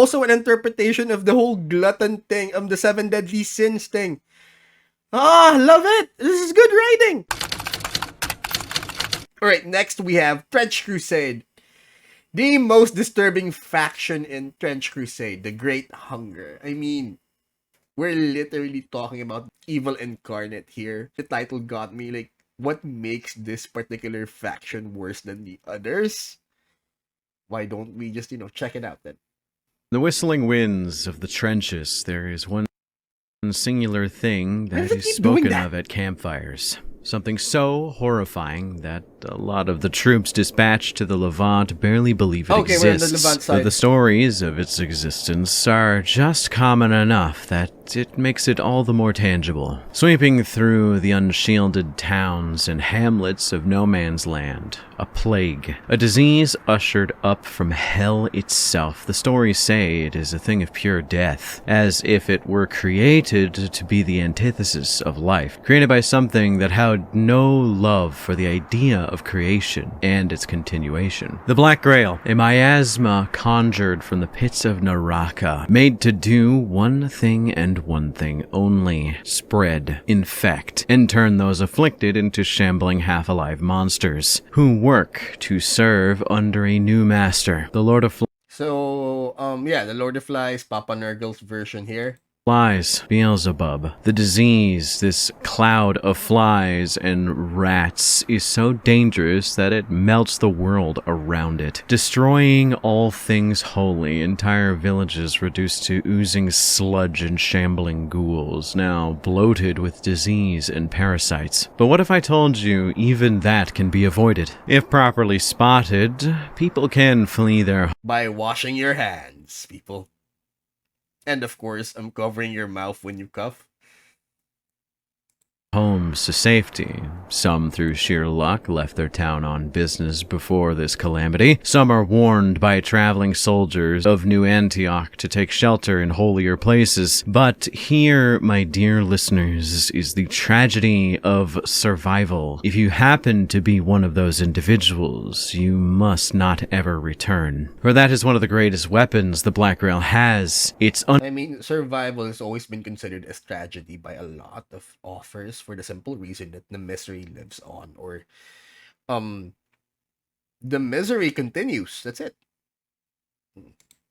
also an interpretation of the whole glutton thing, the 7 deadly sins thing. Ah, love it. This is good writing. Alright, next we have Trench Crusade. The most disturbing faction in Trench Crusade, the Great Hunger. I mean, we're literally talking about evil incarnate here. The title got me. Like, what makes this particular faction worse than the others? Why don't we just, check it out then? The whistling winds of the trenches, there is one singular thing Why that does it is keep doing spoken that? of at campfires. Something so horrifying that a lot of the troops dispatched to the Levant barely believe it Okay, we're on the exists. Levant But side. the stories of its existence are just common enough that it makes it all the more tangible. Sweeping through the unshielded towns and hamlets of no man's land, a plague, a disease ushered up from hell itself. The stories say it is a thing of pure death, as if it were created to be the antithesis of life, created by something that had no love for the idea of creation and its continuation. The Black Grail, a miasma conjured from the pits of Naraka, made to do one thing and one thing only: spread, infect, and turn those afflicted into shambling half-alive monsters, who work to serve under a new master, the Lord of So, the Lord of Flies, Papa Nurgle's version here. Flies, Beelzebub. The disease, this cloud of flies and rats, is so dangerous that it melts the world around it, destroying all things holy. Entire villages reduced to oozing sludge and shambling ghouls, now bloated with disease and parasites. But what if I told you even that can be avoided? If properly spotted, people can flee their By washing your hands, people. And of course, I'm covering your mouth when you cough. homes to safety. Some, through sheer luck, left their town on business before this calamity. Some are warned by traveling soldiers of New Antioch to take shelter in holier places. But here, my dear listeners, is the tragedy of survival. If you happen to be one of those individuals, you must not ever return. For that is one of the greatest weapons the Black Grail has. It's I mean, survival has always been considered as tragedy by a lot of authors for the simple reason that the misery lives on, or the misery continues. That's it.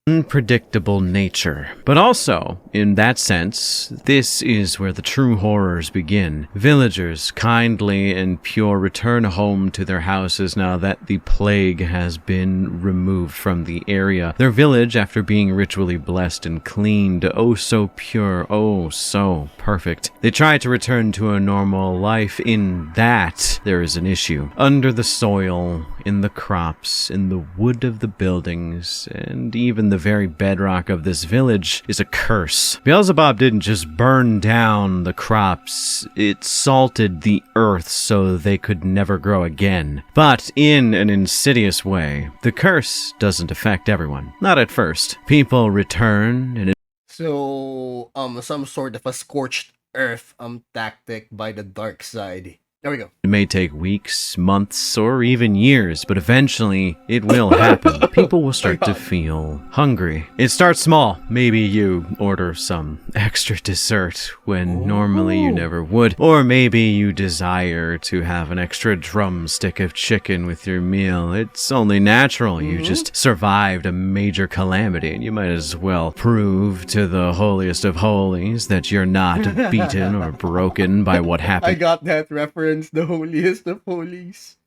unpredictable nature. But also, in that sense, this is where the true horrors begin. Villagers, kindly and pure, return home to their houses now that the plague has been removed from the area. Their village, after being ritually blessed and cleaned, oh so pure, oh so perfect. They try to return to a normal life. In that, there is an issue. Under the soil, in the crops, in the wood of the buildings, and even the very bedrock of this village is a curse. Beelzebub didn't just burn down the crops, it salted the earth so they could never grow again. But in an insidious way, the curse doesn't affect everyone. Not at first. People return and So, some sort of a scorched earth tactic by the dark side. There we go. it may take weeks, months, or even years, but eventually it will happen. People will start to feel hungry. It starts small. Maybe you order some extra dessert when normally you never would. Or maybe you desire to have an extra drumstick of chicken with your meal. It's only natural. You just survived a major calamity, and you might as well prove to the holiest of holies that you're not beaten or broken by what happened. I got that reference, the holiest of holies.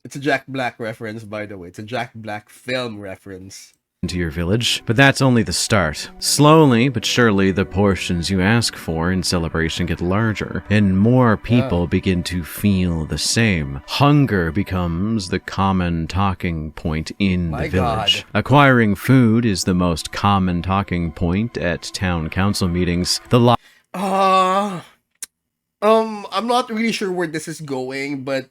It's a Jack Black reference, by the way. It's a Jack Black film reference. To your village, but that's only the start. Slowly but surely, the portions you ask for in celebration get larger, and more people begin to feel the same. Hunger becomes the common talking point in My the village. God. Acquiring food is the most common talking point at town council meetings. The I'm not really sure where this is going, but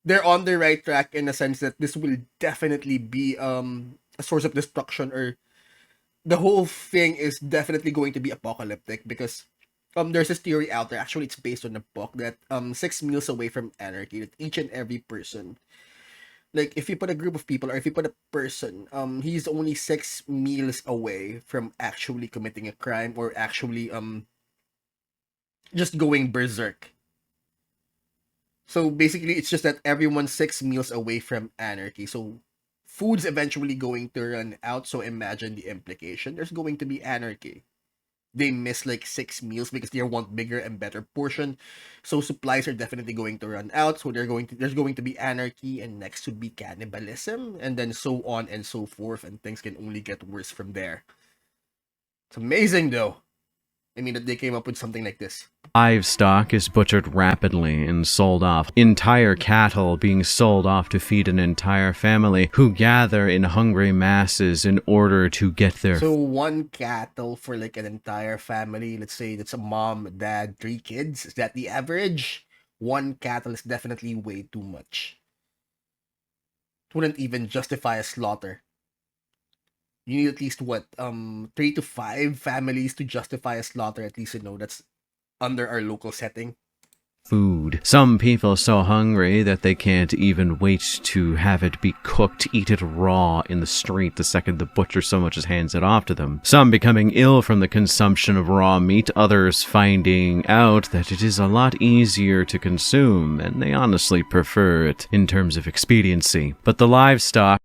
they're on the right track in the sense that this will definitely be a source of destruction, or the whole thing is definitely going to be apocalyptic, because there's this theory out there, actually it's based on a book, that 6 meals away from anarchy, that each and every person Like if you put a group of people or if you put a person, he's only 6 meals away from actually committing a crime or actually just going berserk. So basically, it's just that everyone's 6 meals away from anarchy. So food's eventually going to run out. So imagine the implication. There's going to be anarchy. They miss like 6 meals because they want bigger and better portion. So supplies are definitely going to run out. So there's going to be anarchy, and next would be cannibalism, and then so on and so forth. And things can only get worse from there. It's amazing though. I mean that they came up with something like this. Livestock is butchered rapidly and sold off. Entire cattle being sold off to feed an entire family who gather in hungry masses in order to get their So one cattle for like an entire family. Let's say that's a mom, dad, 3 kids. Is that the average? One cattle is definitely way too much. It wouldn't even justify a slaughter. You need at least what 3 to 5 families to justify a slaughter. At least that's under our local setting. food. Some people so hungry that they can't even wait to have it be cooked, eat it raw in the street the second the butcher so much as hands it off to them. Some becoming ill from the consumption of raw meat, others finding out that it is a lot easier to consume, and they honestly prefer it in terms of expediency. But the livestock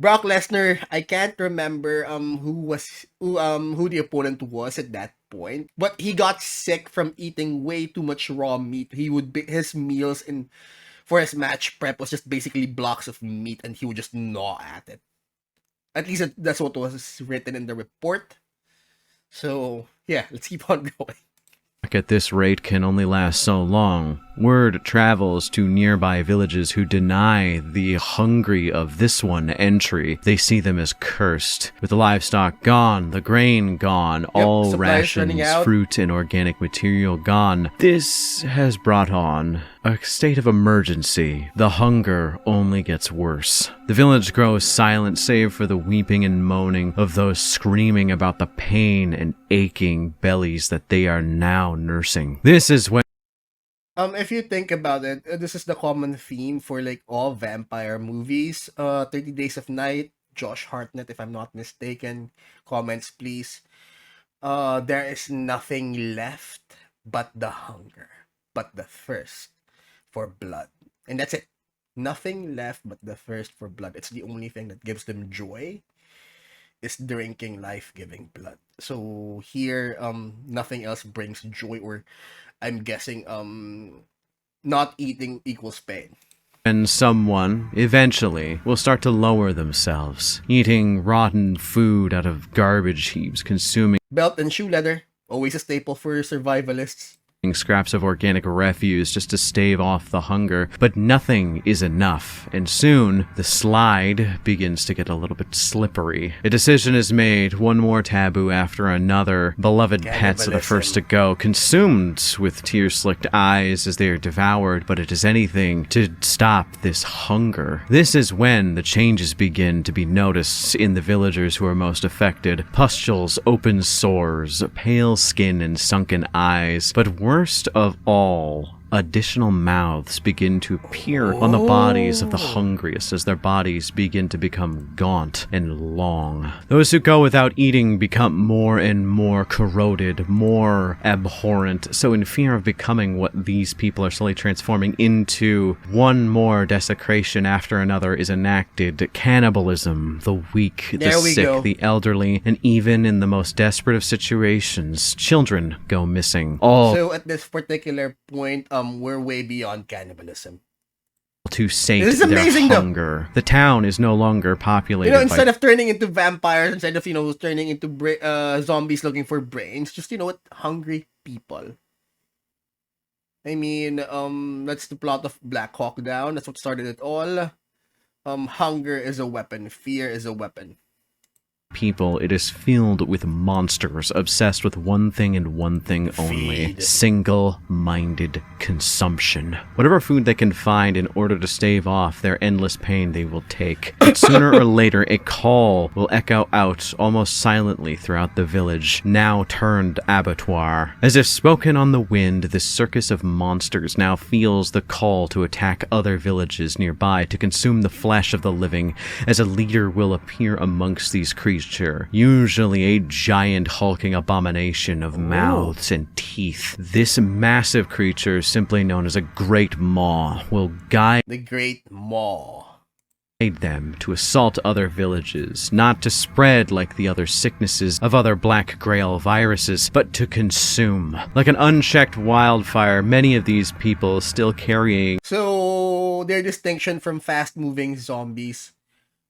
Brock Lesnar, I can't remember who the opponent was at that point, but he got sick from eating way too much raw meat. He would be his meals in for his match prep was just basically blocks of meat, and he would just gnaw at it. At least that's what was written in the report. So yeah, let's keep on going. at this rate can only last so long. Word travels to nearby villages who deny the hungry of this one entry. They see them as cursed. With the livestock gone, the grain gone, all supplies running rations, out. fruit, and organic material gone. This has brought on a state of emergency. The hunger only gets worse. The village grows silent save for the weeping and moaning of those screaming about the pain and aching bellies that they are now nursing. This is when If you think about it, this is the common theme for like all vampire movies. 30 Days of Night, Josh Hartnett, if I'm not mistaken. Comments, please. There is nothing left but the hunger, but the thirst for blood. And that's it. Nothing left but the thirst for blood. It's the only thing that gives them joy is drinking life-giving blood. So here, nothing else brings joy, or I'm guessing not eating equals pain. someone eventually will start to lower themselves, eating rotten food out of garbage heaps, consuming Belt and shoe leather, always a staple for survivalists. scraps of organic refuse just to stave off the hunger, but nothing is enough, and soon the slide begins to get a little bit slippery. A decision is made, one more taboo after another. Beloved pets are the first to go, consumed with tear-slicked eyes as they are devoured, but it is anything to stop this hunger. This is when the changes begin to be noticed in the villagers who are most affected. Pustules, open sores, pale skin, and sunken eyes, but worst of all, additional mouths begin to appear on the bodies of the hungriest as their bodies begin to become gaunt and long. Those who go without eating become more and more corroded, more abhorrent, so in fear of becoming what these people are slowly transforming into, one more desecration after another is enacted. Cannibalism, the weak, the sick, the elderly, and even in the most desperate of situations, children go missing. All So at this particular point, we're way beyond cannibalism. To sate This is their amazing, though. hunger. The town is no longer populated Instead by of turning into vampires, instead of turning into zombies looking for brains, just hungry people. I mean, that's the plot of Black Hawk Down. That's what started it all. Hunger is a weapon. Fear is a weapon. people, it is filled with monsters obsessed with one thing and one thing only: Feed. single-minded consumption. Whatever food they can find in order to stave off their endless pain, they will take. But sooner or later, a call will echo out almost silently throughout the village, now turned abattoir. As if spoken on the wind, this circus of monsters now feels the call to attack other villages nearby to consume the flesh of the living, as a leader will appear amongst these creatures, usually a giant hulking abomination of mouths and teeth. This massive creature, simply known as a Great Maw, will guide The Great Maw. them to assault other villages, not to spread like the other sicknesses of other Black Grail viruses, but to consume. Like an unchecked wildfire, many of these people still carrying So, their distinction from fast-moving zombies.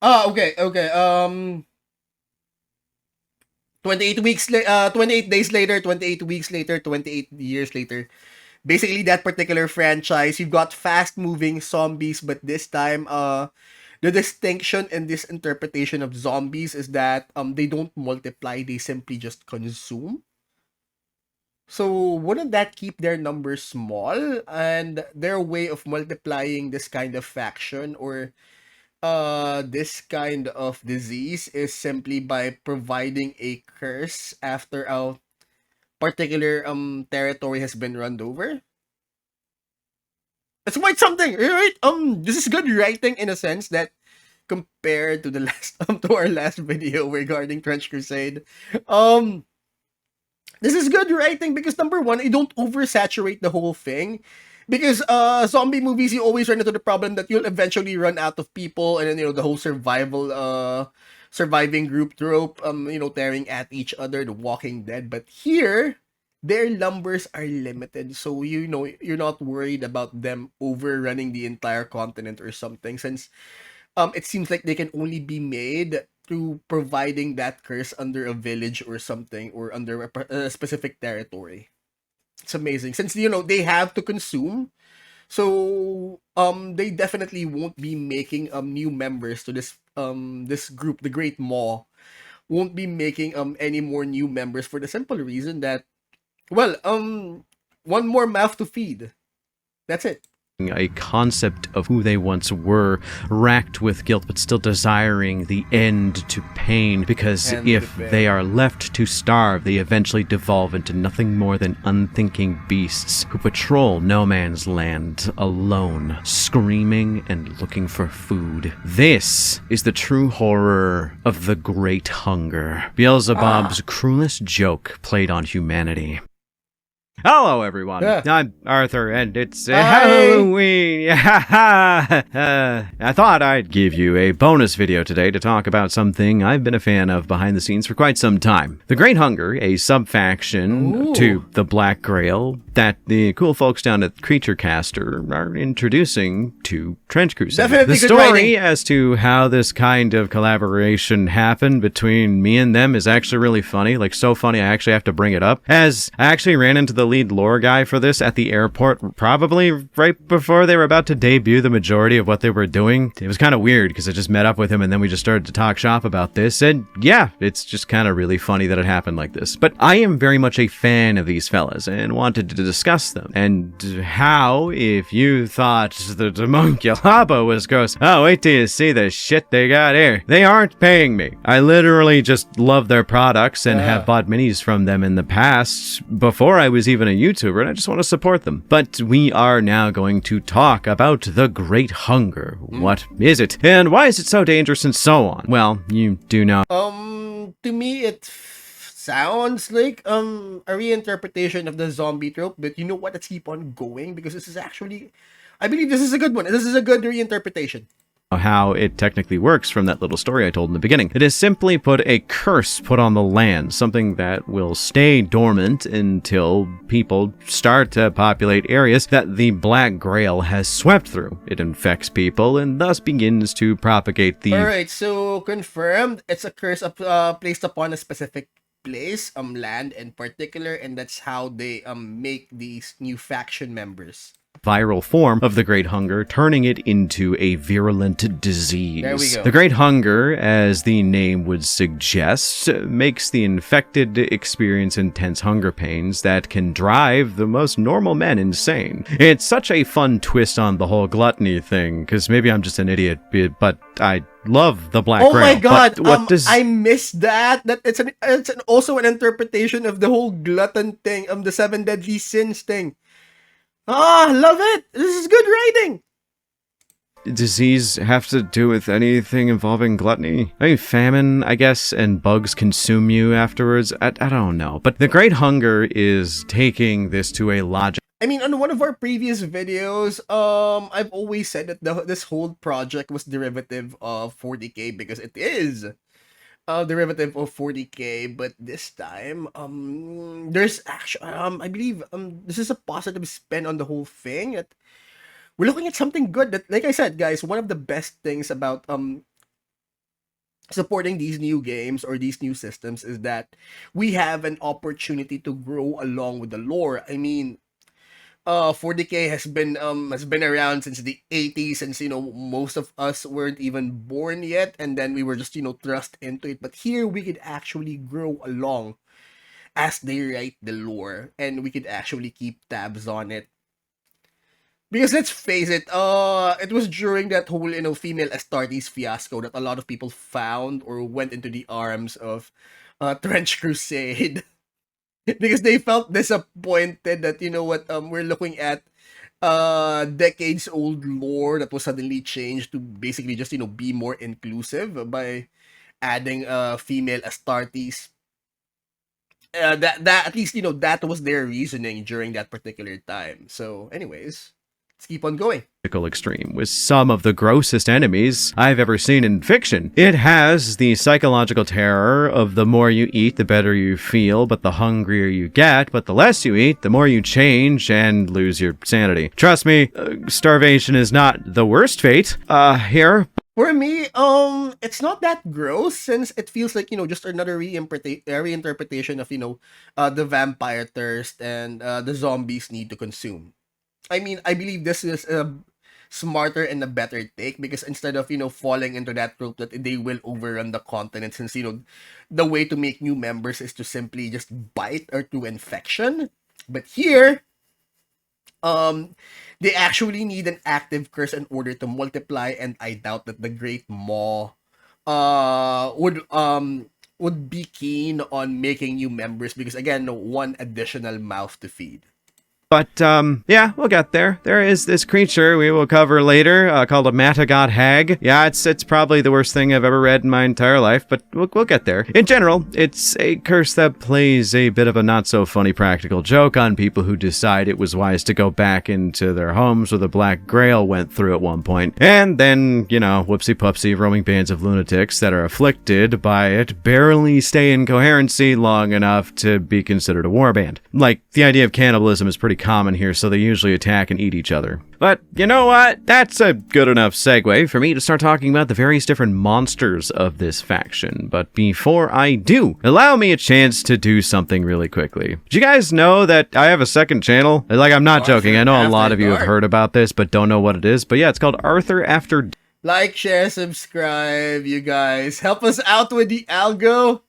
Okay. 28 days later, 28 weeks later, 28 years later. Basically, that particular franchise, you've got fast-moving zombies, but this time, the distinction in this interpretation of zombies is that they don't multiply, they simply just consume. So wouldn't that keep their numbers small? And their way of multiplying this kind of faction or this kind of disease is simply by providing a curse after a particular territory has been run over. That's quite something, right? This is good writing in a sense that compared to the last to our last video regarding Trench Crusade, um this is good writing because number one, you don't oversaturate the whole thing. Because zombie movies, you always run into the problem that you'll eventually run out of people, and then the whole surviving group trope, tearing at each other, the Walking Dead. But here, their numbers are limited, so you're not worried about them overrunning the entire continent or something, since it seems like they can only be made through providing that curse under a village or something, or under a specific territory. It's amazing, since they have to consume, so they definitely won't be making new members to this group. The Great Maw won't be making any more new members for the simple reason that, well, one more mouth to feed. That's it. a concept of who they once were, racked with guilt but still desiring the end to pain, because End if to pain. they are left to starve, they eventually devolve into nothing more than unthinking beasts who patrol no man's land alone, screaming and looking for food. This is the true horror of the Great Hunger, Beelzebub's cruelest joke played on humanity. Hello, everyone. Yeah. I'm Arthur, and it's Hi. Halloween. I thought I'd give you a bonus video today to talk about something I've been a fan of behind the scenes for quite some time. The Great Hunger, a sub-faction Ooh. to the Black Grail that the cool folks down at Creature Caster are introducing to Trench Crusade. Definitely The good story writing. as to how this kind of collaboration happened between me and them is actually really funny. Like, so funny I actually have to bring it up, as I actually ran into the lead lore guy for this at the airport probably right before they were about to debut the majority of what they were doing. It was kind of weird because I just met up with him and then we just started to talk shop about this, and yeah, it's just kind of really funny that it happened like this. But I am very much a fan of these fellas and wanted to discuss them, and how, if you thought the homunculaba was gross, oh, wait till you see the shit they got here. They aren't paying me. I literally just love their products and have bought minis from them in the past before I was even a YouTuber, and I just want to support them. But we are now going to talk about the Great Hunger. What is it? And why is it so dangerous, and so on? Well, you do know. To me, it sounds like a reinterpretation of the zombie trope, but you know what? Let's keep on going because this is actually, I believe this is a good one. This is a good reinterpretation. How it technically works from that little story I told in the beginning. It is simply put a curse put on the land, something that will stay dormant until people start to populate areas that the Black Grail has swept through. It infects people and thus begins to propagate the Alright, so confirmed, it's a curse placed upon a specific place, land in particular, and that's how they make these new faction members. viral form of the Great Hunger, turning it into a virulent disease. There we go. The Great Hunger, as the name would suggest, makes the infected experience intense hunger pains that can drive the most normal men insane. It's such a fun twist on the whole gluttony thing, because maybe I'm just an idiot, but I love the Black Grail. Oh my god, What does... I missed that. Also an interpretation of the whole glutton thing, the 7 deadly sins thing. Love it. This is good writing. Disease have to do with anything involving gluttony? I mean, famine, I guess, and bugs consume you afterwards. I don't know. But the Great Hunger is taking this to a logic. I mean, on one of our previous videos, I've always said that this whole project was derivative of 40k because it is a derivative of 40k, but this time, there's actually, I believe, this is a positive spin on the whole thing. That we're looking at something good. That, like I said, guys, one of the best things about supporting these new games or these new systems is that we have an opportunity to grow along with the lore. I mean, 40k has been around since the 80s, since most of us weren't even born yet, and then we were just thrust into it. But here we could actually grow along as they write the lore, and we could actually keep tabs on it. Because let's face it, it was during that whole female Astartes fiasco that a lot of people found or went into the arms of Trench Crusade. Because they felt disappointed that, we're looking at decades old lore that was suddenly changed to basically just, be more inclusive by adding female Astartes. That at least, that was their reasoning during that particular time. So anyways, let's keep on going. Extreme with some of the grossest enemies I've ever seen in fiction. It has the psychological terror of the more you eat, the better you feel, but the hungrier you get, but the less you eat, the more you change and lose your sanity. Trust me, starvation is not the worst fate, here. For me, it's not that gross since it feels like, just another reinterpretation of, the vampire thirst and the zombies need to consume. I mean, I believe this is a smarter and a better take because instead of, falling into that trope that they will overrun the continent since, the way to make new members is to simply just bite or through infection. But here, they actually need an active curse in order to multiply, and I doubt that the Great Maw would be keen on making new members because again, one additional mouth to feed. But, yeah, we'll get there. There is this creature we will cover later, called a Matagot Hag. Yeah, it's probably the worst thing I've ever read in my entire life, but we'll get there. In general, it's a curse that plays a bit of a not-so-funny practical joke on people who decide it was wise to go back into their homes where the Black Grail went through at one point. And then, whoopsie-pupsie, roaming bands of lunatics that are afflicted by it barely stay in coherency long enough to be considered a warband. Like, the idea of cannibalism is pretty common here, so they usually attack and eat each other. But you know what? That's a good enough segue for me to start talking about the various different monsters of this faction. But before I do, allow me a chance to do something really quickly. Did you guys know that I have a second channel? Like, I'm not joking. I know a lot of you have heard about this, but don't know what it is. But yeah, it's called Arthur After... Like, share, subscribe, you guys. Help us out with the algo.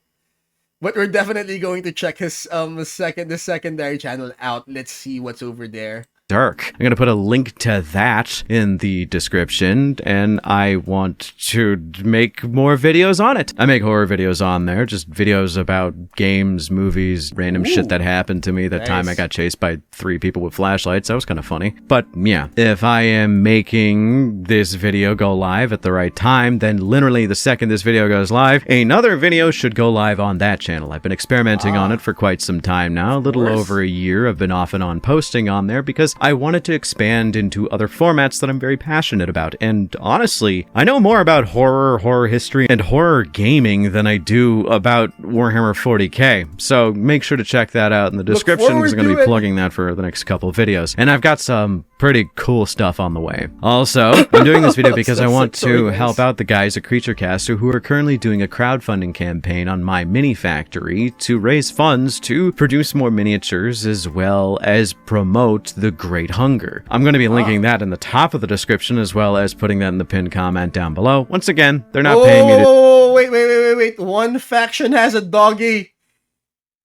But we're definitely going to check his the secondary channel out. Let's see what's over there. Dark. I'm going to put a link to that in the description, and I want to make more videos on it. I make horror videos on there, just videos about games, movies, random shit that happened to me. That time I got chased by 3 people with flashlights. That was kind of funny. But yeah, if I am making this video go live at the right time, then literally the second this video goes live, another video should go live on that channel. I've been experimenting on it for quite some time now, a little over a year. I've been off and on posting on there because I wanted to expand into other formats that I'm very passionate about. And honestly, I know more about horror history, and horror gaming than I do about Warhammer 40k. So make sure to check that out in the description because I'm going to be plugging that for the next couple of videos. And I've got some pretty cool stuff on the way. Also, I'm doing this video because I want to help out the guys at Creature Caster who are currently doing a crowdfunding campaign on my mini factory to raise funds to produce more miniatures as well as promote the Great Hunger. I'm going to be linking that in the top of the description as well as putting that in the pinned comment down below. Once again, they're not paying me to... Oh, wait. One faction has a doggy.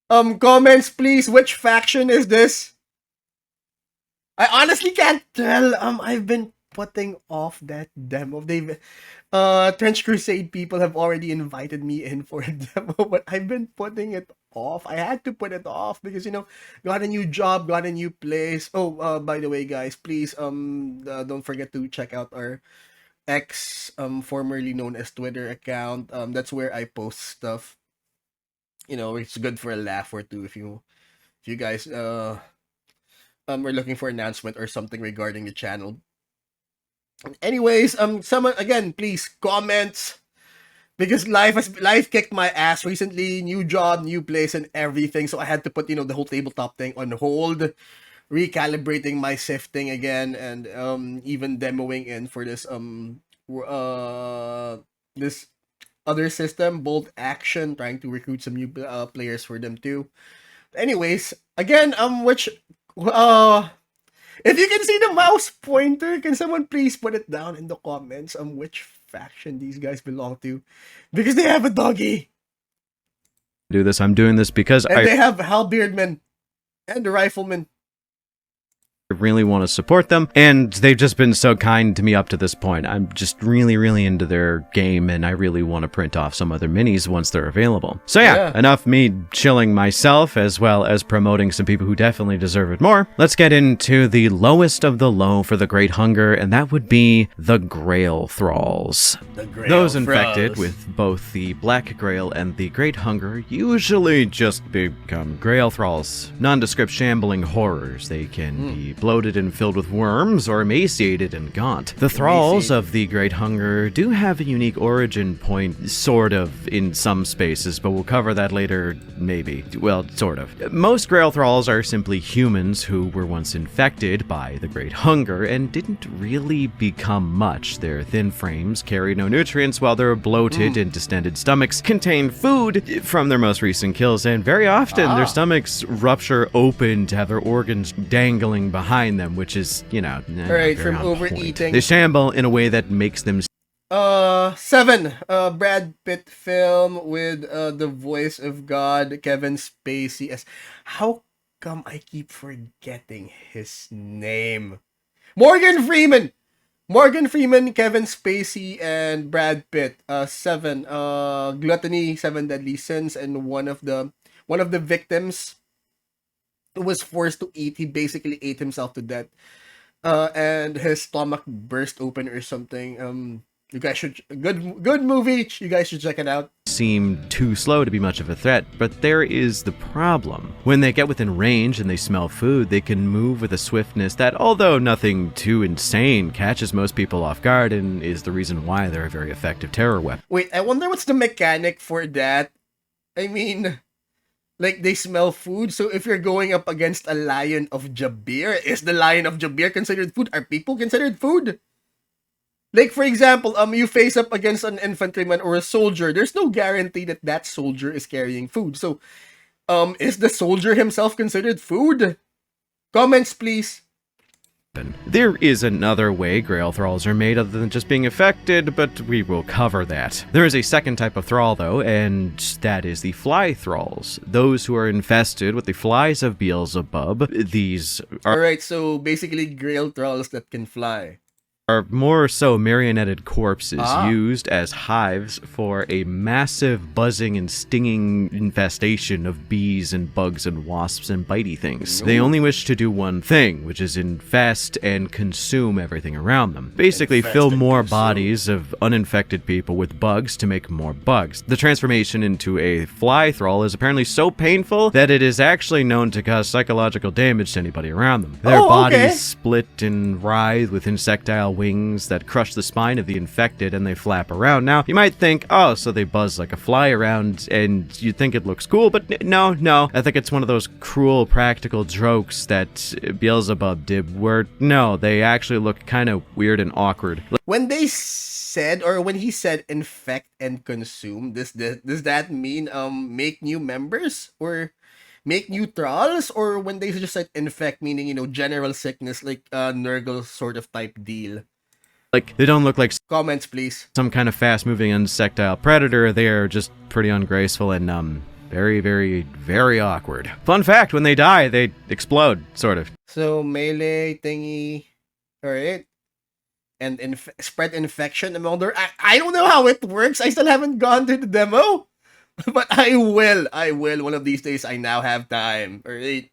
Comments, please. Which faction is this? I honestly can't tell. I've been putting off that demo. They've, Trench Crusade people have already invited me in for a demo, but I've been putting it off. I had to put it off because, you know, got a new job, got a new place. Oh, by the way, guys, please, don't forget to check out our X, formerly known as Twitter account. That's where I post stuff. You know, it's good for a laugh or two if you guys are looking for an announcement or something regarding the channel. Anyways, someone again, please comment because life kicked my ass recently. New job, new place, and everything. So I had to put, you know, the whole tabletop thing on hold, recalibrating my sifting again, and even demoing in for this this other system, Bolt Action, trying to recruit some new players for them too. Anyways, again, which if you can see the mouse pointer, can someone please put it down in the comments on which faction these guys belong to? Because they have a doggy. do this. I'm doing this because And they have halberdmen and the rifleman. really want to support them, and they've just been so kind to me up to this point. I'm just really into their game, and I really want to print off some other minis once they're available. So yeah, enough me chilling myself as well as promoting some people who definitely deserve it more. Let's get into the lowest of the low for the Great Hunger, and that would be the Grail Thralls. Those infected with both the Black Grail and the Great Hunger usually just become Grail Thralls, nondescript shambling horrors. They can be bloated and filled with worms, or emaciated and gaunt. The thralls of the Great Hunger do have a unique origin point, sort of, in some spaces, but we'll cover that later, maybe. Well, sort of. Most Grail Thralls are simply humans who were once infected by the Great Hunger and didn't really become much. Their thin frames carry no nutrients, while their bloated and distended stomachs contain food from their most recent kills, and very often their stomachs rupture open to have their organs dangling behind them, which is, you know, right, from overeating. They shamble in a way that makes them 7. Brad Pitt film with the voice of God, Kevin Spacey as... How come I keep forgetting his name? Morgan Freeman, Kevin Spacey, and Brad Pitt. 7. Gluttony, 7 deadly sins, and one of the victims was forced to eat. He basically ate himself to death, and his stomach burst open or something. You guys should... good movie. You guys should check it out. Seem too slow to be much of a threat, but there is the problem. When they get within range and they smell food, they can move with a swiftness that, although nothing too insane, catches most people off guard and is the reason why they're a very effective terror weapon. Wait, I wonder what's the mechanic for that. I mean, like, they smell food, so if you're going up against a lion of Jabir, is the lion of Jabir considered food? Are people considered food? Like, for example, you face up against an infantryman or a soldier, there's no guarantee that that soldier is carrying food. So, is the soldier himself considered food? Comments, please. There is another way Grail Thralls are made other than just being affected, but we will cover that. There is a second type of Thrall, though, and that is the Fly Thralls. Those who are infested with the flies of Beelzebub. These are... Alright, so basically Grail Thralls that can fly. Are more so marionetted corpses used as hives for a massive buzzing and stinging infestation of bees and bugs and wasps and bitey things. They only wish to do one thing, which is infest and consume everything around them. Basically fill more bodies of uninfected people with bugs to make more bugs. The transformation into a fly thrall is apparently so painful that it is actually known to cause psychological damage to anybody around them. Their bodies split and writhe with insectile wings that crush the spine of the infected, and they flap around. Now, you might think, oh, so they buzz like a fly around, and you think it looks cool, but no. I think it's one of those cruel practical jokes that Beelzebub did, where, no, they actually look kind of weird and awkward. When they said, or when he said infect and consume, does that mean make new members? Or make neutrals, or when they just like infect, meaning, general sickness, like Nurgle sort of type deal? Like, they don't look like Comments, please. some kind of fast-moving insectile predator. They are just pretty ungraceful and, very, very, very awkward. Fun fact, when they die, they explode, sort of. So, melee thingy. Alright. And spread infection among their... I don't know how it works. I still haven't gone to the demo. But I will. One of these days, I now have time. Alright.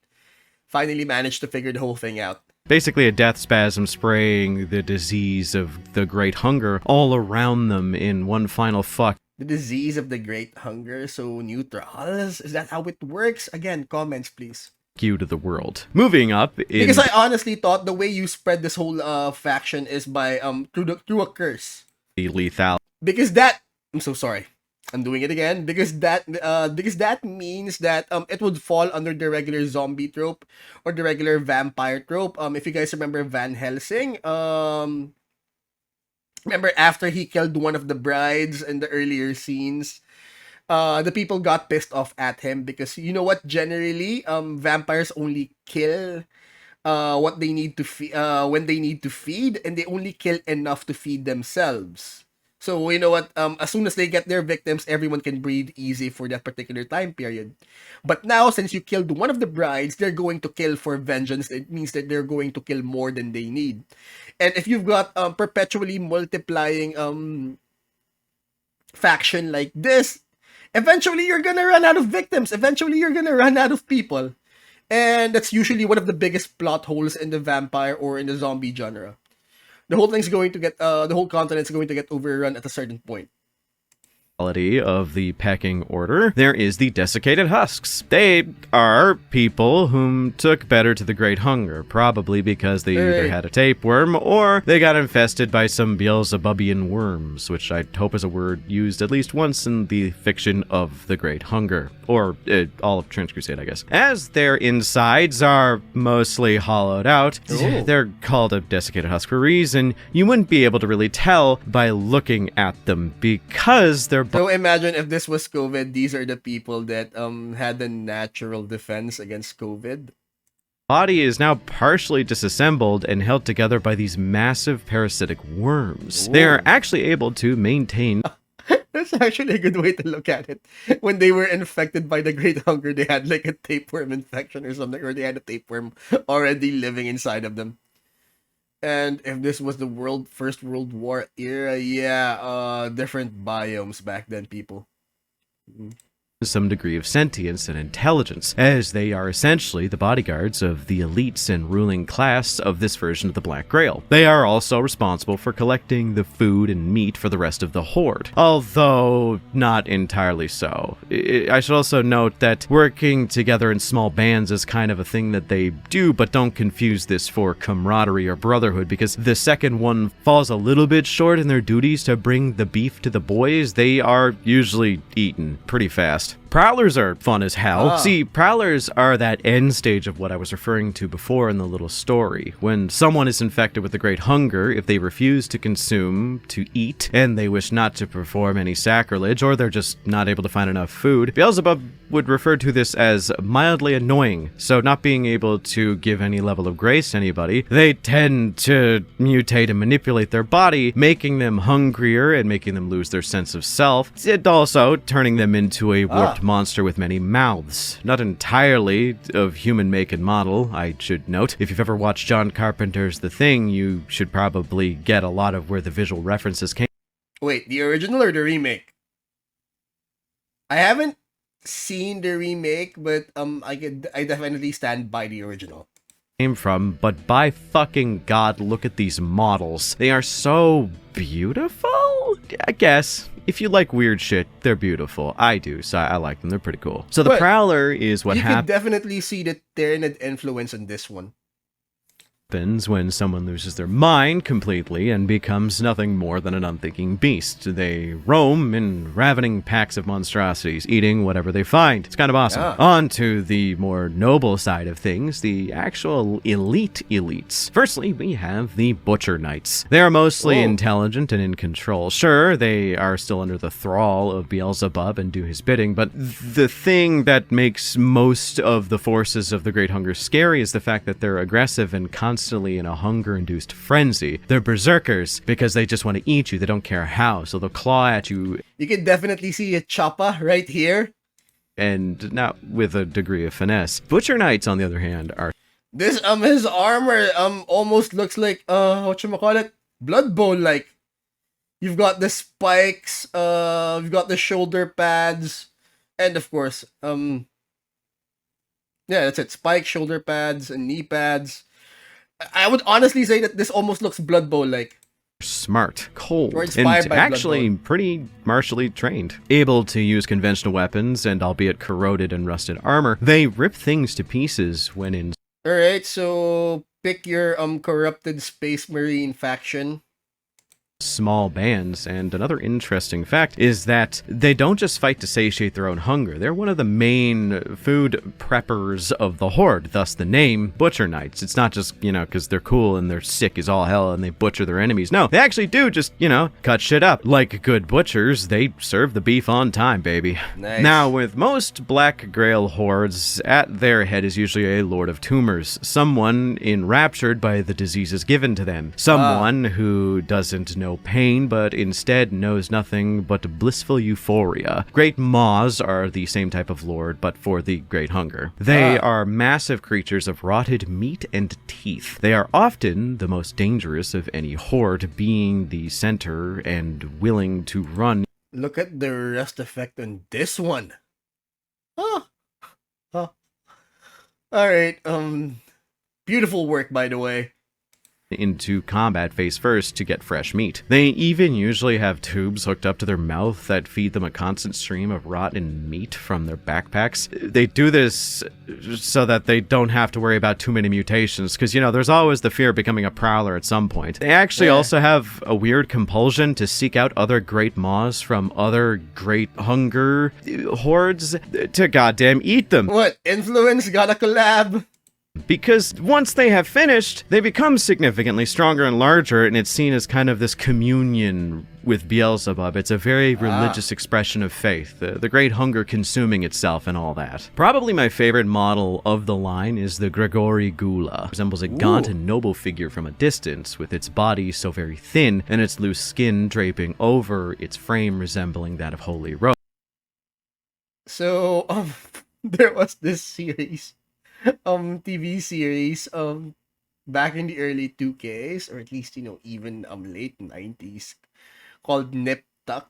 Finally managed to figure the whole thing out. Basically a death spasm spraying the disease of the Great Hunger all around them in one final fuck. The disease of the Great Hunger, so neutrals? Is that how it works? Again, comments, please. You to the world. Moving up in... Because I honestly thought the way you spread this whole faction is by through a curse. the lethal. Because that... I'm so sorry. I'm doing it again because that means that it would fall under the regular zombie trope or the regular vampire trope. If you guys remember Van Helsing, remember after he killed one of the brides in the earlier scenes, the people got pissed off at him because you know what? Generally, vampires only kill what they need to when they need to feed, and they only kill enough to feed themselves. So, you know what, as soon as they get their victims, everyone can breathe easy for that particular time period. But now, since you killed one of the brides, they're going to kill for vengeance. It means that they're going to kill more than they need. And if you've got perpetually multiplying faction like this, eventually you're gonna run out of victims. Eventually you're gonna run out of people. And that's usually one of the biggest plot holes in the vampire or in the zombie genre. The whole thing's going to get, the whole continent's going to get overrun at a certain point. Of the pecking order, there is the desiccated husks. They are people whom took better to the Great Hunger, probably because they either had a tapeworm or they got infested by some Beelzebubian worms, which I hope is a word used at least once in the fiction of the Great Hunger, or all of Trench Crusade, I guess. As their insides are mostly hollowed out, they're called a desiccated husk for a reason. You wouldn't be able to really tell by looking at them because they're... So imagine if this was COVID, these are the people that had the natural defense against COVID. Body is now partially disassembled and held together by these massive parasitic worms. Ooh. They are actually able to maintain... That's actually a good way to look at it. When they were infected by the Great Hunger, they had like a tapeworm infection or something, or they had a tapeworm already living inside of them. And if this was the First World War era, yeah, different biomes back then, people. Some degree of sentience and intelligence, as they are essentially the bodyguards of the elites and ruling class of this version of the Black Grail. They are also responsible for collecting the food and meat for the rest of the Horde, although not entirely so. I should also note that working together in small bands is kind of a thing that they do, but don't confuse this for camaraderie or brotherhood, because the second one falls a little bit short in their duties to bring the beef to the boys. They are usually eaten pretty fast. Prowlers are fun as hell. See, Prowlers are that end stage of what I was referring to before in the little story. When someone is infected with the Great Hunger, if they refuse to consume, to eat, and they wish not to perform any sacrilege, or they're just not able to find enough food, Beelzebub would refer to this as mildly annoying. So not being able to give any level of grace to anybody, they tend to mutate and manipulate their body, making them hungrier and making them lose their sense of self, and also turning them into a warped monster with many mouths. Not entirely of human make and model, I should note. If you've ever watched John Carpenter's The Thing, you should probably get a lot of where the visual references came. Wait, the original or the remake? I haven't seen the remake, but I definitely stand by the original. From, but by fucking God, look at these models. They are so beautiful, I guess. If you like weird shit, they're beautiful. I do, so I like them. They're pretty cool. So the Prowler is what happened. You can definitely see the Tyranid influence on this one. happens when someone loses their mind completely and becomes nothing more than an unthinking beast. They roam in ravening packs of monstrosities, eating whatever they find. It's kind of awesome. Yeah. On to the more noble side of things, the actual elite elites. Firstly, we have the Butcher Knights. They are mostly Whoa. intelligent and in control. Sure, they are still under the thrall of Beelzebub and do his bidding, but the thing that makes most of the forces of the Great Hunger scary is the fact that they're aggressive and constantly in a hunger-induced frenzy. They're berserkers because they just want to eat you. They don't care how, so they'll claw at you. You can definitely see a Choppa right here. And not with a degree of finesse. Butcher Knights, on the other hand, are This his armor almost looks like whatchamacallit, Blood Bowl like. You've got the spikes, you've got the shoulder pads, and of course, yeah, that's it. Spikes, shoulder pads, and knee pads. I would honestly say that this almost looks Blood Bowl like. smart, cold, Or inspired and by Blood actually Bowl. pretty martially trained. Able to use conventional weapons and albeit corroded and rusted armor, they rip things to pieces when in Alright, so pick your corrupted space marine faction. small bands. And another interesting fact is that they don't just fight to satiate their own hunger. They're one of the main food preppers of the Horde, thus the name Butcher Knights. It's not just, because they're cool and they're sick as all hell and they butcher their enemies. No, they actually do just, cut shit up. Like good butchers, they serve the beef on time, baby. Nice. Now, with most Black Grail hordes, at their head is usually a Lord of Tumors, someone enraptured by the diseases given to them, someone who doesn't know pain, but instead knows nothing but blissful euphoria. Great Maws are the same type of lord, but for the Great Hunger. They are massive creatures of rotted meat and teeth. They are often the most dangerous of any horde, being the center and willing to run. Look at the rust effect on this one. Oh. Alright, beautiful work, by the way. Into combat face first to get fresh meat. They even usually have tubes hooked up to their mouth that feed them a constant stream of rotten meat from their backpacks. They do this so that they don't have to worry about too many mutations, because, there's always the fear of becoming a prowler at some point. They actually also have a weird compulsion to seek out other Great Maws from other Great Hunger hordes to goddamn eat them. What? Influence got a collab? Because once they have finished, they become significantly stronger and larger, and it's seen as kind of this communion with Beelzebub. It's a very religious expression of faith, the Great Hunger consuming itself and all that. Probably my favorite model of the line is the Gregory Gula. Resembles a gaunt and noble figure from a distance, with its body so very thin, and its loose skin draping over its frame resembling that of Holy Rose. So, there was this series, TV series, back in the early 2Ks, or at least, even, late 90s, called Nip Tuck.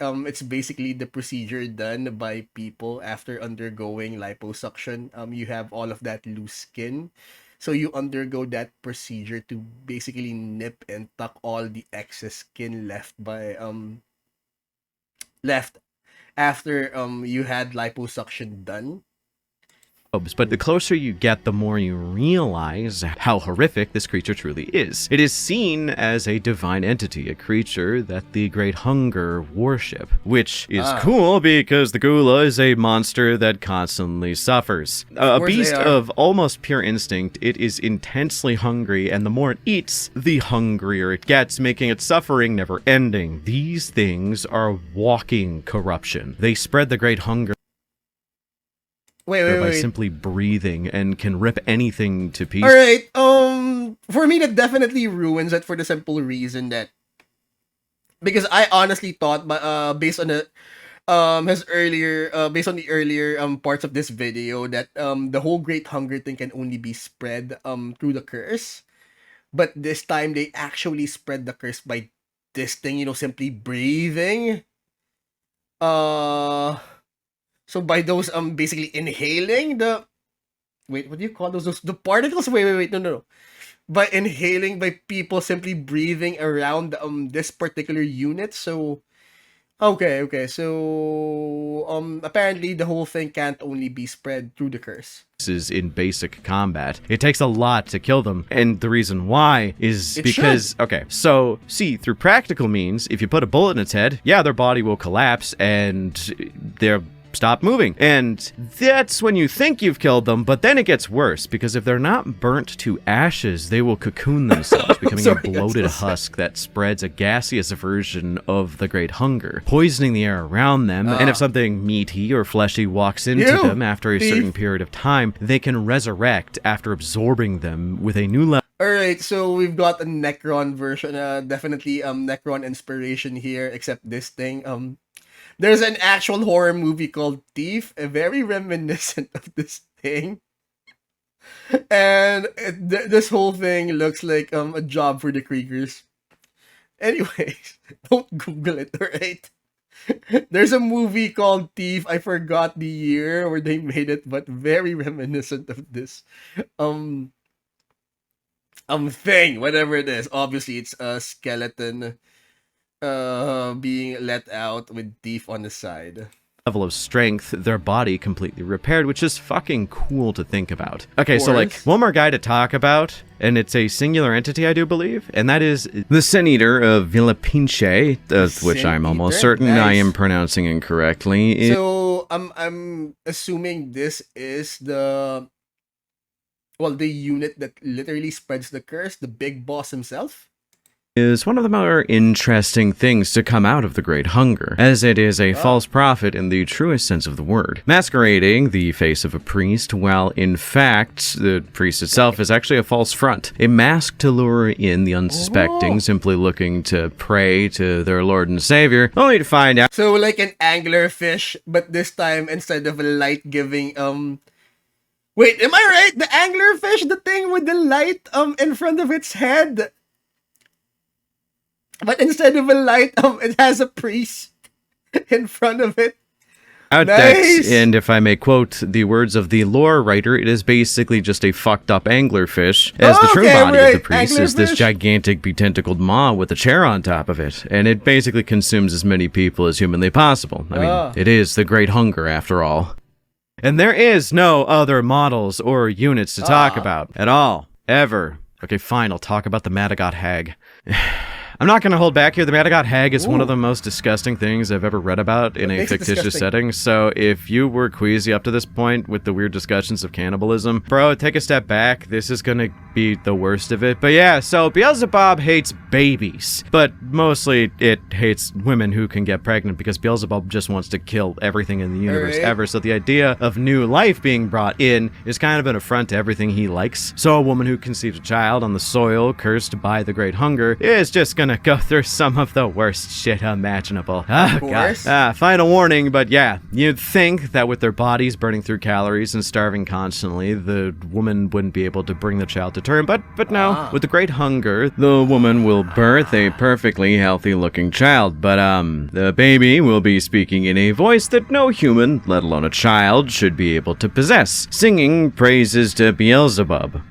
It's basically the procedure done by people after undergoing liposuction. You have all of that loose skin. So you undergo that procedure to basically nip and tuck all the excess skin left after you had liposuction done. But the closer you get, the more you realize how horrific this creature truly is. It is seen as a divine entity, a creature that the Great Hunger worship, which is cool because the Gula is a monster that constantly suffers. A beast of almost pure instinct, it is intensely hungry, and the more it eats, the hungrier it gets, making its suffering never ending. These things are walking corruption. They spread the Great Hunger by Wait. simply breathing and can rip anything to pieces. Alright, for me that definitely ruins it for the simple reason that, because I honestly thought, based on the earlier parts of this video, that the whole Great Hunger thing can only be spread through the curse. But this time they actually spread the curse by this thing, simply breathing. So by those basically inhaling the, wait, what do you call those the particles? Wait, no. By inhaling, by people simply breathing around this particular unit. So Okay. So, apparently the whole thing can't only be spread through the curse. Is in basic combat. It takes a lot to kill them, and the reason why is It because, should. okay, so, see, through practical means, if you put a bullet in its head, yeah, their body will collapse, and they're stop moving. And that's when you think you've killed them, but then it gets worse, because if they're not burnt to ashes, they will cocoon themselves, becoming Sorry, a bloated that's so sad. husk that spreads a gaseous version of the Great Hunger, poisoning the air around them. And if something meaty or fleshy walks into Ew, them after a certain period of time, they can resurrect after absorbing them with a new level Alright, so we've got a Necron version, definitely Necron inspiration here, except this thing. There's an actual horror movie called Thief, very reminiscent of this thing. And this whole thing looks like a job for the Kriegers. Anyways, don't Google it, alright? There's a movie called Thief. I forgot the year where they made it, but very reminiscent of this um thing, whatever it is. Obviously, it's a skeleton being let out with Thief on the side. of strength, their body completely repaired, which is fucking cool to think about. Okay, Of so like course. one more guy to talk about, and it's a singular entity, I do believe, and that is the Sin Eater of Villapinche, of which Sin I'm almost Eater? certain I Nice. am pronouncing incorrectly. So I'm assuming this is the unit that literally spreads the curse, the big boss himself. Is one of the more interesting things to come out of the Great Hunger, as it is a false prophet in the truest sense of the word, masquerading the face of a priest, while in fact the priest itself is actually a false front, a mask to lure in the unsuspecting, simply looking to pray to their Lord and Savior, only to find out So like an anglerfish, but this time instead of a light giving wait, am I right? The anglerfish, the thing with the light in front of its head. But instead of a light, it has a priest in front of it. out Nice! that, and if I may quote the words of the lore writer, it is basically just a fucked up anglerfish, as the true Okay, body of the right, priest is this anglerfish. gigantic betentacled maw with a chair on top of it, and it basically consumes as many people as humanly possible. I mean, it is the Great Hunger after all. And there is no other models or units to talk about at all, ever. Okay, fine, I'll talk about the Madagot Hag. I'm not going to hold back here. The Madagot Hag is one of the most disgusting things I've ever read about in a makes it fictitious disgusting? setting. So if you were queasy up to this point with the weird discussions of cannibalism, bro, take a step back. This is going to be the worst of it. But yeah, so Beelzebub hates babies, but mostly it hates women who can get pregnant because Beelzebub just wants to kill everything in the universe Alright. ever. So the idea of new life being brought in is kind of an affront to everything he likes. So a woman who conceives a child on the soil cursed by the Great Hunger is just gonna go through some of the worst shit imaginable. Oh, course. God. Final warning, but yeah, you'd think that with their bodies burning through calories and starving constantly, the woman wouldn't be able to bring the child to term, but no. With the Great Hunger, the woman will birth a perfectly healthy looking child, but the baby will be speaking in a voice that no human, let alone a child, should be able to possess, singing praises to Beelzebub.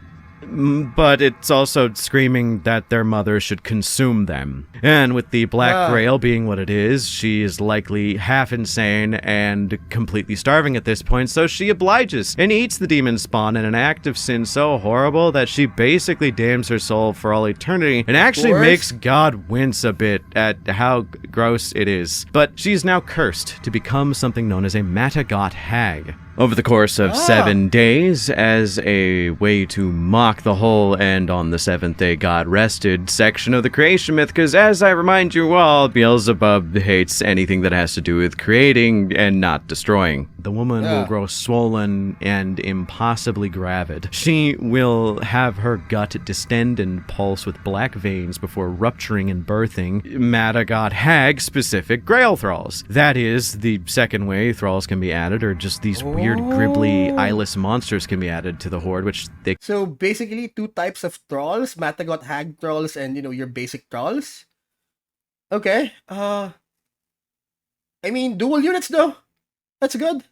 But it's also screaming that their mother should consume them. And with the Black Grail being what it is, she is likely half insane and completely starving at this point, so she obliges and eats the demon spawn in an act of sin so horrible that she basically damns her soul for all eternity and actually course. makes God wince a bit at how gross it is. But she's now cursed to become something known as a Matagot Hag. Over the course of 7 days, as a way to mock the whole and on the seventh day God rested section of the creation myth, because as I remind you all, Beelzebub hates anything that has to do with creating and not destroying. The woman will grow swollen and impossibly gravid. She will have her gut distend and pulse with black veins before rupturing and birthing Madagot Hag specific Grail thralls. That is the second way thralls can be added, or just these weird, gribbly, eyeless monsters can be added to the horde, which they So basically, two types of trolls: Matagot Hag trolls and your basic trolls. Okay. I mean, dual units though. That's good.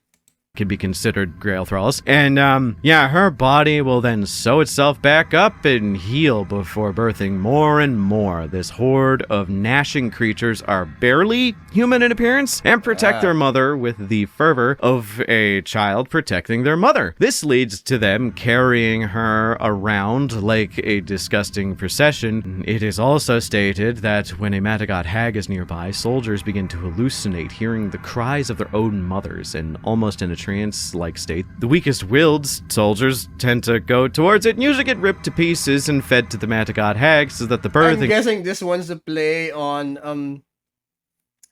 could be considered Grail thralls. And yeah, her body will then sew itself back up and heal before birthing more and more. This horde of gnashing creatures are barely human in appearance and protect their mother with the fervor of a child protecting their mother. This leads to them carrying her around like a disgusting procession. It is also stated that when a Matagot hag is nearby, soldiers begin to hallucinate, hearing the cries of their own mothers, and almost in a trance-like state. The weakest-willed soldiers tend to go towards it and usually get ripped to pieces and fed to the Matagot hag so that the birthing... I'm guessing this one's a play on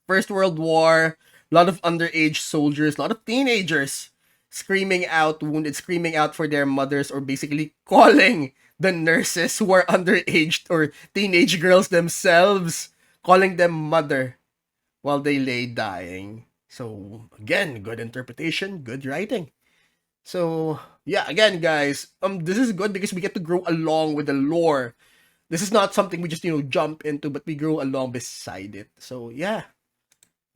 First World War. A lot of underage soldiers, a lot of teenagers screaming out, wounded, screaming out for their mothers, or basically calling the nurses who are underage or teenage girls themselves, calling them mother while they lay dying. So, again, good interpretation, good writing. So, yeah, again, guys, this is good because we get to grow along with the lore. This is not something we just, jump into, but we grow along beside it. So, yeah.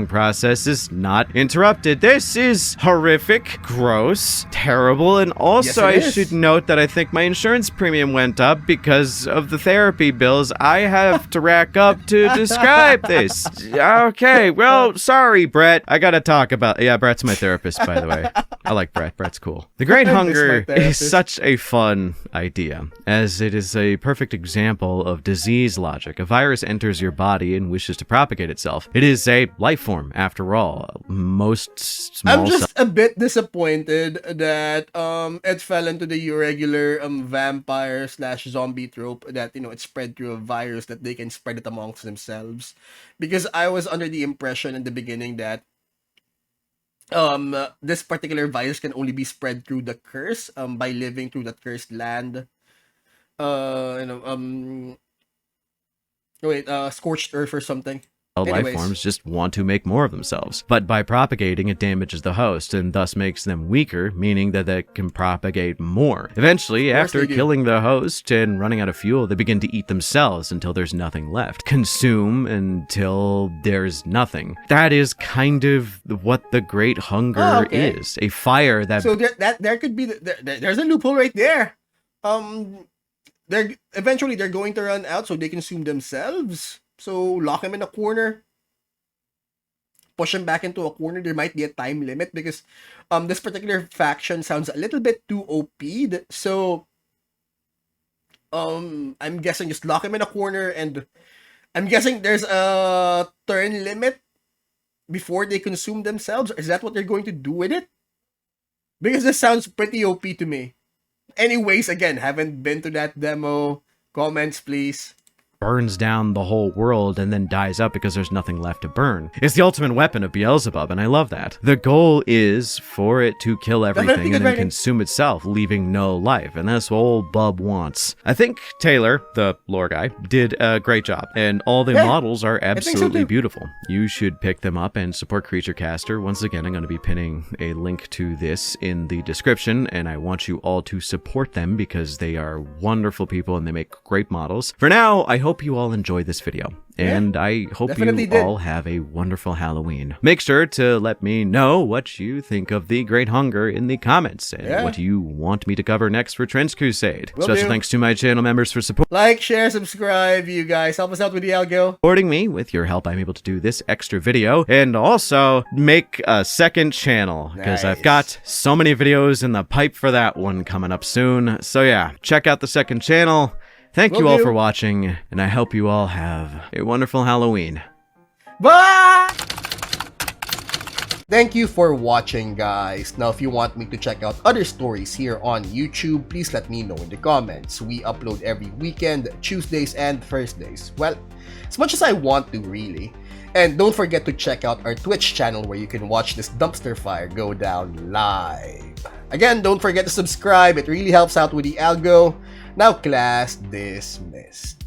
Process is not interrupted. This is horrific, gross, terrible, and also Yes, it I is. should note that I think my insurance premium went up because of the therapy bills I have to rack up to describe this. Okay, well, sorry, Brett. I gotta talk about... Yeah, Brett's my therapist, by the way. I like Brett. Brett's cool. The Great I miss my Hunger is therapist. such a fun idea, as it is a perfect example of disease logic. A virus enters your body and wishes to propagate itself. It is a life form, after all. Most small I'm just a bit disappointed that it fell into the irregular vampire / zombie trope that it spread through a virus that they can spread it amongst themselves, because I was under the impression in the beginning that this particular virus can only be spread through the curse by living through that cursed land. Scorched earth or something. life Anyways. forms just want to make more of themselves. But by propagating, it damages the host and thus makes them weaker, meaning that they can propagate more. Eventually, Of course after they do. killing the host and running out of fuel, they begin to eat themselves until there's nothing left. Consume until there's nothing. That is kind of what the Great Hunger okay. is. A fire that... So there could be there's a loophole right there. Eventually they're going to run out, so they consume themselves. So lock them in a corner, push them back into a corner. There might be a time limit because this particular faction sounds a little bit too OP'd. So I'm guessing just lock them in a corner, and I'm guessing there's a turn limit before they consume themselves. Is that what they're going to do with it? Because this sounds pretty OP to me. Anyways, again, haven't been to that demo. Comments, please. burns down the whole world and then dies up because there's nothing left to burn. It's the ultimate weapon of Beelzebub, and I love that. The goal is for it to kill everything and then consume itself, leaving no life, and that's what old Bub wants. I think Taylor, the lore guy, did a great job, and all the models are absolutely beautiful. You should pick them up and support Creature Caster. Once again, I'm going to be pinning a link to this in the description, and I want you all to support them because they are wonderful people and they make great models. For now, I hope you all enjoyed this video, and I hope you all have a wonderful Halloween. Make sure to let me know what you think of the Great Hunger in the comments, and what you want me to cover next for Trench Crusade. Special thanks to my channel members for supporting. Like, share, subscribe, you guys. Help us out with the algo. Supporting me. With your help, I'm able to do this extra video and also make a second channel because I've got so many videos in the pipe for that one coming up soon. So yeah, check out the second channel. Thank you all for watching, and I hope you all have a wonderful Halloween. Bye! Thank you for watching, guys. Now, if you want me to check out other stories here on YouTube, please let me know in the comments. We upload every weekend, Tuesdays and Thursdays. Well, as much as I want to, really. And don't forget to check out our Twitch channel where you can watch this dumpster fire go down live. Again, don't forget to subscribe. It really helps out with the algo. Now, class dismissed.